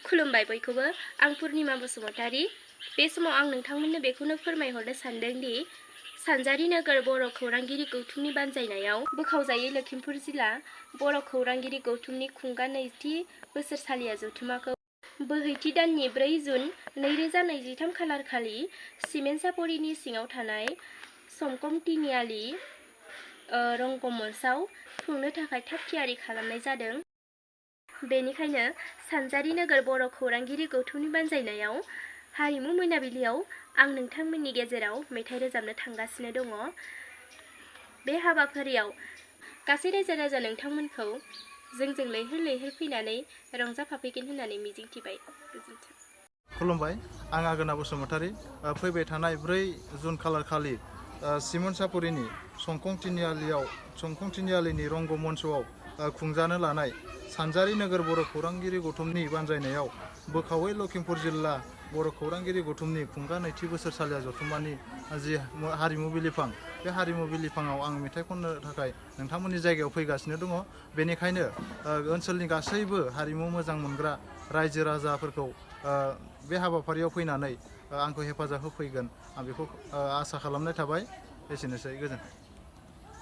खुलुमबाय बयखौबो आं पुर्णिमा बसुमतारी बे समाव आं नोंथांमोननो बेखौनो फोरमायहरनो सानदों दि सानजारि नोगोर बर' खौरांगिरि गौथुमनि बानजायनायाव बोखावजायै लखिमपुर जिल्ला बर' खौरांगिरि गौथुमनि खुंगा नैथि बोसोरसालिया जथुमाखौ बोहैथि दाननि 4 जुन 2023 खालारखालि सिमेन्सापरिनि सिङाव थानाय समकम तिनिआलि रंगमन्चआव खुंनो थाखाय थाग थियारि खालामनाय जादों। बेनिखायनो सानजारि नोगोर बर' खौरांगिरि गौथुमनि बानजायनायाव हारिमु मोनाबिलियाव आं नोंथांमोननि गेजेराव मेथाइ रोजाबनो थांगासिनो दङ। बे हाबाफारियाव गासै रायजो राजा नोंथांमोनखौ जोंजों लैहोर लैहोर फैनानै रंजाफाफैगोन होननानै मिजिंथिबाय। गोजोन्थों। खुलुमबाय आं आगोना बसुमतारी फैबाय थानाय 4 जुन खालारखालि सिमोनसापुरिनि संकं तिनिआलिनि रंगमन्चआव खुंजानो लानाय सानजारि नोगोर बर' खौरांगिरि गौथुमनि बानजायनायाव बोखावै लखिमपुर जिल्ला बर' खौरांगिरि गौथुमनि खुंगा नैथि बोसोरसालिया जथुम्मानि जि हारिमु बिलिफां बे हारिमु बिलिफाङाव आं मेथाइ खननो थाखाय नोंथांमोननि जायगायाव फैगासिनो दङ। बेनिखायनो ओनसोलनि गासैबो हारिमु मोजां मोनग्रा रायजो राजाफोरखौ बे हाबाफारियाव फैनानै आंखौ हेफाजाब होफैगोन आं बेखौ आसा खालामनाय थाबाय। एसेनोसै, गोजोन्थों।